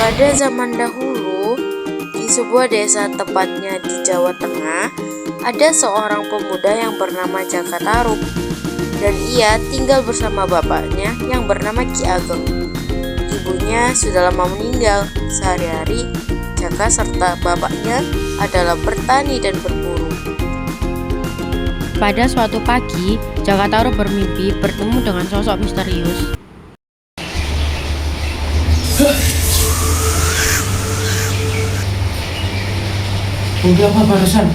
Pada zaman dahulu, di sebuah desa tepatnya di Jawa Tengah, ada seorang pemuda yang bernama Jaka Tarub, dan ia tinggal bersama bapaknya yang bernama Ki Ageng. Ibunya sudah lama meninggal. Sehari-hari, Jaka serta bapaknya adalah bertani dan berburu. Pada suatu pagi, Jaka Tarub bermimpi bertemu dengan sosok misterius. Mimpi apa barusan?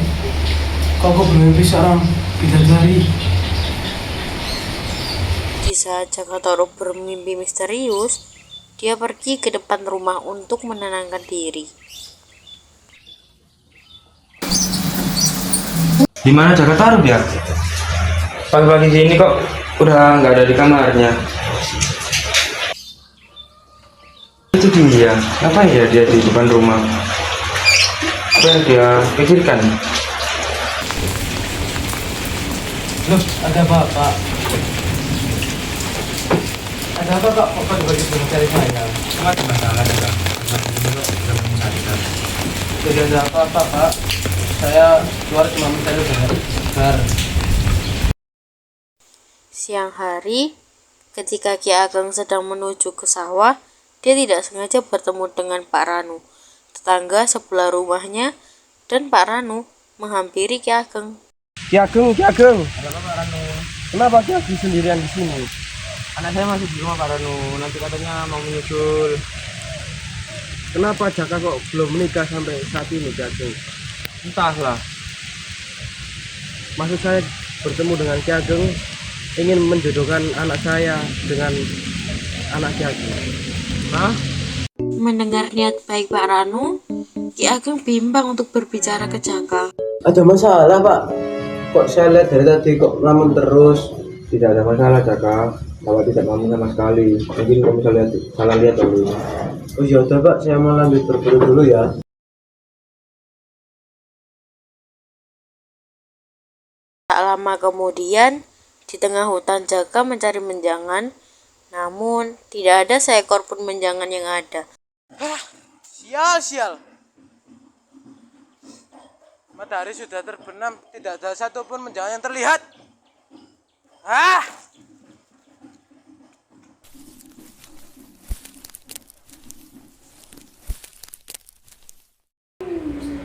Kok bermimpi seorang bidadari? Di saat Jaka Tarub bermimpi misterius, dia pergi ke depan rumah untuk menenangkan diri. Di mana Jaka Tarub ya? Pagi-pagi gini kok udah nggak ada di kamarnya. Itu dia, ngapain ya dia di depan rumah? Apa yang dia pikirkan? Loh, ada bapak. Ada apa kok pagi-pagi mencari saya? Ada masalah juga. Tidak ada apa-apa pak. Saya keluar cuma mencari sebentar. Siang hari, ketika Ki Ageng sedang menuju ke sawah, dia tidak sengaja bertemu dengan Pak Ranu, tetangga sebelah rumahnya, dan Pak Ranu menghampiri Ki Ageng. Ki Ageng. Ada apa Pak Ranu? Kenapa Ki Ageng sendirian di sini? Anak saya masih di rumah Pak Ranu. Nanti katanya mau menyusul. Kenapa Jaka kok belum menikah sampai saat ini Ki Ageng? Entahlah. Maksud saya bertemu dengan Ki Ageng ingin menjodohkan anak saya dengan anak Ki Ageng. Hah? Mendengar niat baik Pak Ranu, Ki Ageng bimbang untuk berbicara ke Jaka. Ada masalah pak? Kok saya lihat dari tadi kok ngelamun terus? Tidak ada masalah Jaka. Bapak tidak ngomong sama sekali. Mungkin kamu salah lihat dulu. Oh ya udah pak, saya mau lanjut berburu dulu ya. Tak lama kemudian, di tengah hutan Jaka mencari menjangan, namun tidak ada seekor pun menjangan yang ada. Sial. Matahari sudah terbenam, tidak ada satupun menjangan yang terlihat.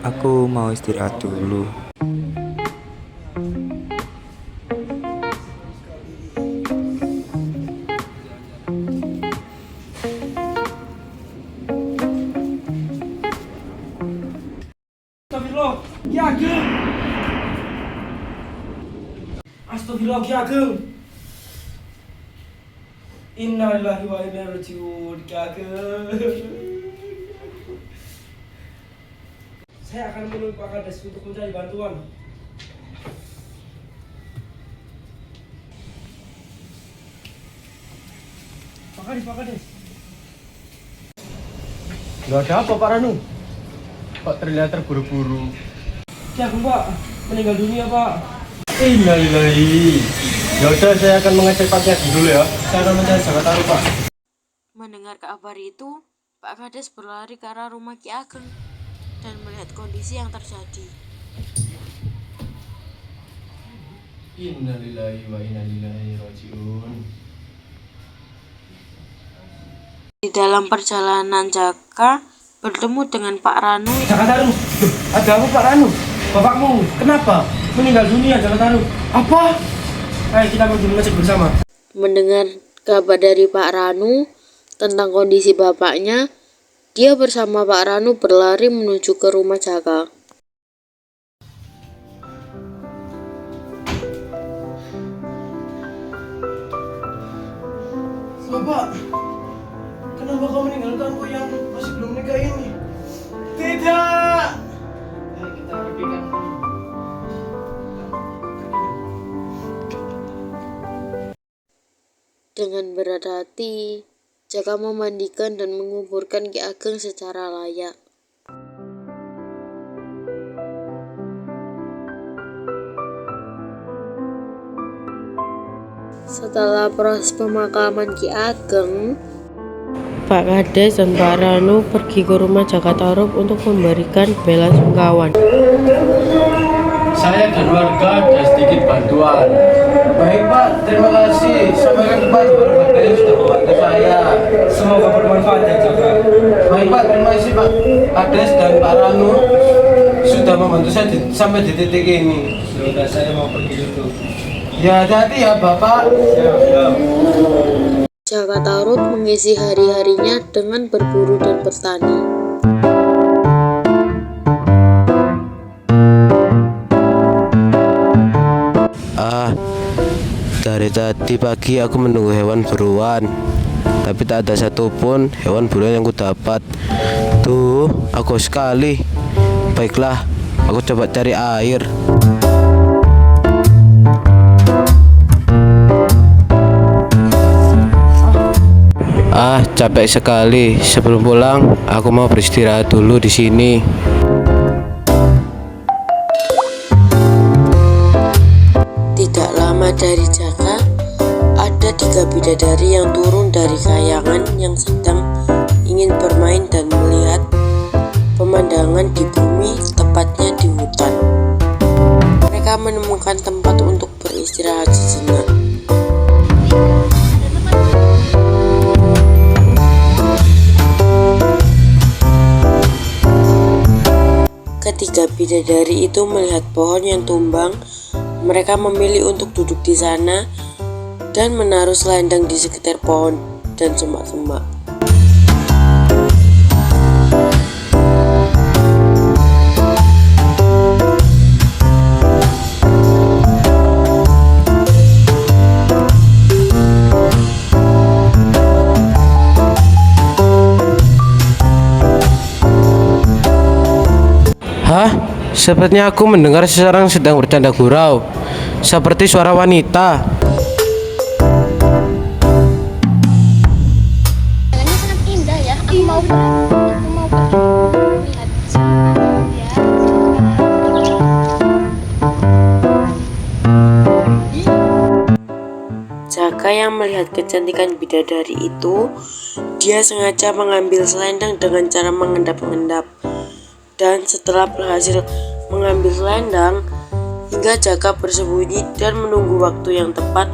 Aku mau istirahat dulu. Astagfirullah, Ki Ageng. Astagfirullah, Ki Ageng. Innalillahi wa inna ilaihi raji'un, Ki Ageng. Saya akan menemui Pak Kades untuk mencari bantuan. Pak Kades. Gak ada apa Pak Ranu? Kok terlihat terburu-buru? Ki Ageng Pak, meninggal dunia Pak. Innalillahi. Ya udah, saya akan mengecek Pak Ki Ageng dulu ya. Saya akan mencari Jaka Tarub Pak. Mendengar kabar itu, Pak Kades berlari ke arah rumah Ki Ageng dan melihat kondisi yang terjadi. Innalillahi wa inna ilaihi raji'un. Di dalam perjalanan Jaka bertemu dengan Pak Ranu. Jaka Tarub, ada apa Pak Ranu? Bapakmu kenapa meninggal dunia Jaka Tarub? Apa? Ayo kita pergi mengecek bersama. Mendengar kabar dari Pak Ranu tentang kondisi bapaknya, dia bersama Pak Ranu berlari menuju ke rumah Jaka. Bapak, kenapa kau meninggalkanku yang masih belum menikah ini? Tidak! Ayo kita pergikan. Dengan berat hati, Jaka memandikan dan menguburkan Ki Ageng secara layak. Setelah proses pemakaman Ki Ageng, Pak Kades dan Pak Ranu pergi ke rumah Jaka Tarub untuk memberikan bela sungkawa. Saya dan warga ada sedikit bantuan. Baik Pak, terima kasih. Sampaikan Pak Kades sudah membantu saya. Semoga bermanfaat ya Jaka. Baik Pak, terima kasih Pak Kades dan Pak Ranu sudah membantu saya sampai di titik ini. Sudah, saya mau pergi dulu. Ya, hati-hati ya Bapak. Siap. Jaka Tarub mengisi hari-harinya dengan berburu dan bertani. Dari tadi pagi aku menunggu hewan buruan, tapi tak ada satupun hewan buruan yang ku dapat. Tuh, aku sekali. Baiklah, aku coba cari air. Capek sekali. Sebelum pulang, aku mau beristirahat dulu di sini. Tidak lama dari Jaka, ada 3 bidadari yang turun dari kayangan yang sedang ingin bermain dan melihat pemandangan di bumi, tepatnya di hutan. Mereka menemukan tempat untuk beristirahat sejenak. Ketiga bidadari itu melihat pohon yang tumbang. Mereka memilih untuk duduk di sana dan menaruh selendang di sekitar pohon dan semak-semak. Hah? Sepertinya aku mendengar seseorang sedang bercanda gurau, seperti suara wanita. Jalannya sangat indah ya. Aku mau pergi lihat ya. Jaka yang melihat kecantikan bidadari itu, dia sengaja mengambil selendang dengan cara mengendap-endap. Dan setelah berhasil mengambil selendang, hingga Jaka bersembunyi dan menunggu waktu yang tepat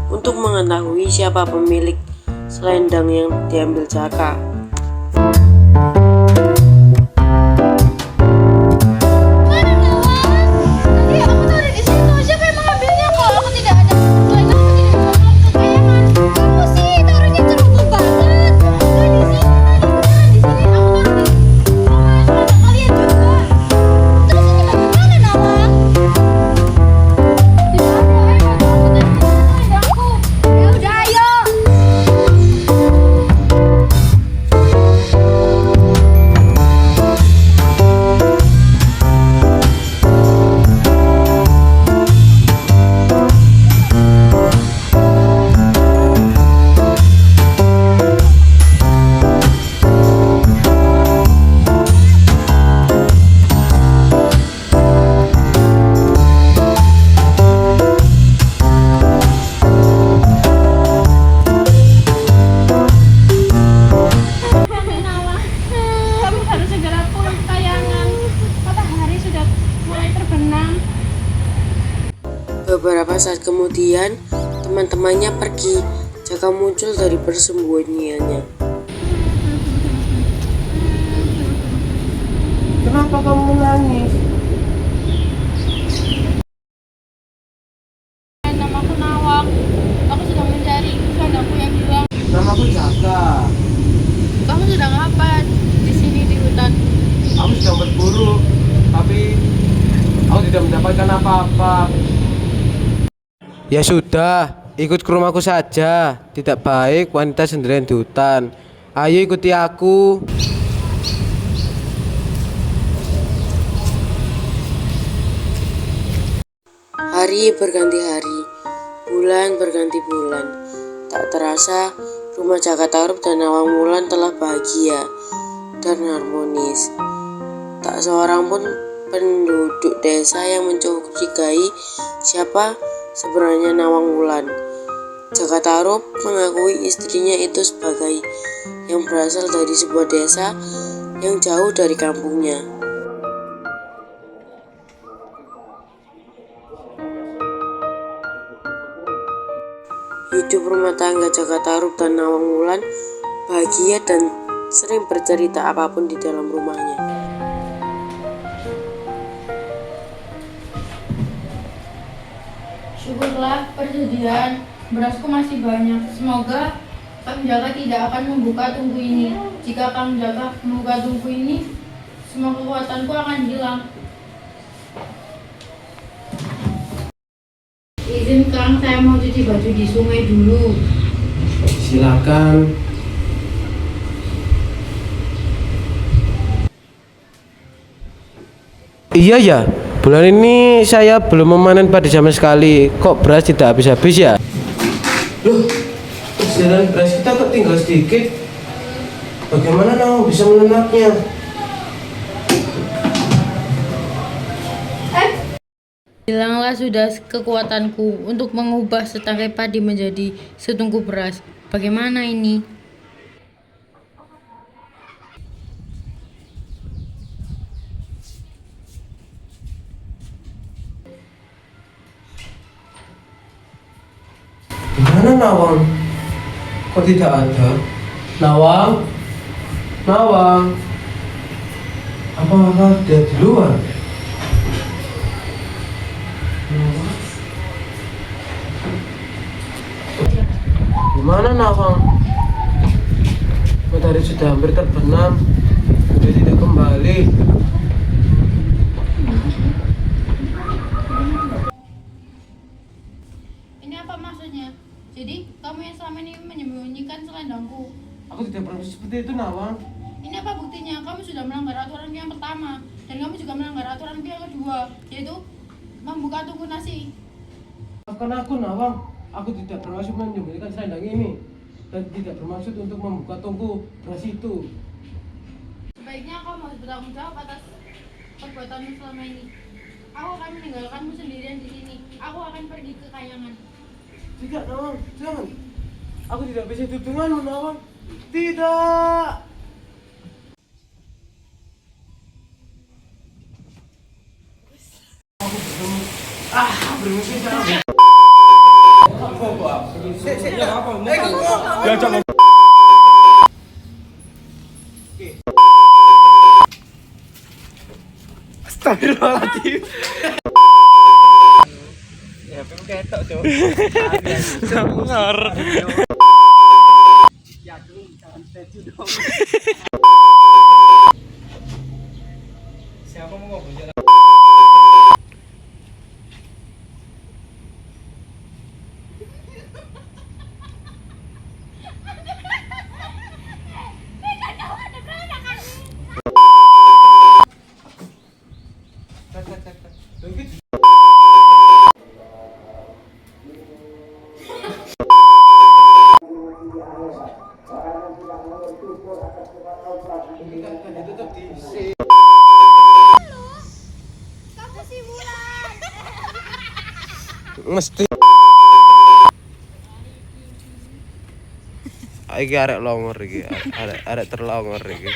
untuk mengetahui siapa pemilik selendang yang diambil Jaka. Mana Nawang? Tadi aku tuh ada di situ. Siapa yang mengambilnya? Kalau aku tidak ada selendang, aku tidak bisa pulang ke kayangan. Kamu sih taruhnya ceroboh banget. Nggak di sini, beneran di sini. Aku taruh di selendang kalian juga. Terus ini bagaimana Nawang? Tidak ada. Ayo aku tadi selendangku. Ya udah ayo. Nawang, kamu harus segera pulang ke kayangan. Matahari sudah mulai terbenam. Beberapa saat kemudian, teman-temannya pergi. Jaka muncul dari persembunyiannya. Kenapa kamu menangis? Namaku Nawang. Aku sedang mencari selendangku yang hilang. Namaku Jaka. Kamu sedang apa di sini di hutan? Aku sedang berburu, tapi aku tidak mendapatkan apa-apa. Ya sudah, ikut ke rumahku saja. Tidak baik wanita sendirian di hutan. Ayo ikuti aku. Hari berganti hari, bulan berganti bulan. Tak terasa, rumah Jaka Tarub dan Nawang Wulan telah bahagia dan harmonis. Tak seorang pun penduduk desa yang mencurigai siapa sebenarnya Nawang Wulan. Jaka Tarub mengakui istrinya itu sebagai yang berasal dari sebuah desa yang jauh dari kampungnya. Hidup rumah tangga Jaka Tarub dan Nawang Wulan bahagia dan sering bercerita apapun di dalam rumahnya. Syukurlah persediaan berasku masih banyak. Semoga Kang Jaka tidak akan membuka tungku ini. Jika Kang Jaka membuka tungku ini, semua kekuatanku akan hilang. Izin Kang, saya mau cuci baju di sungai dulu. Silakan. Iya ya, bulan ini saya belum memanen padi sama sekali. Kok beras tidak habis-habis ya? Loh, persediaan beras kita kok tinggal sedikit. Bagaimana Nawang bisa menenaknya? Hilanglah sudah kekuatanku untuk mengubah setangkai padi menjadi setungku beras. Bagaimana ini? Gimana Nawang? Kok tidak ada? Nawang? Nawang? Apakah dia di luar? Nawang? Gimana Nawang? Matahari sudah hampir terbenam. Dia tidak kembali. Ini apa maksudnya? Jadi kamu yang selama ini menyembunyikan selendangku. Aku tidak pernah seperti itu Nawang. Ini apa buktinya? Kamu sudah melanggar aturan yang pertama dan kamu juga melanggar aturan yang kedua, yaitu membuka tungku nasi. Maafkan aku Nawang. Aku tidak bermaksud menyembunyikan selendang ini dan tidak bermaksud untuk membuka tungku beras itu. Sebaiknya kamu harus bertanggung jawab atas perbuatanmu selama ini. Aku akan meninggalkanmu sendirian di sini. Aku akan pergi ke kayangan. Tidak Nawang, jangan. Aku tidak bisa hidup denganmu Nawang. Tidak. Bermimpi jangan. Astagfirullahaladzim. Ya, pengen ketok, Cok. Bener. Ya, jangan statue dong. Siapa mau ngomong? Mesti iki arek longor iki, arek terlongor iki.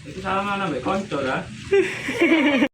Iki sama nang mbek konco ra.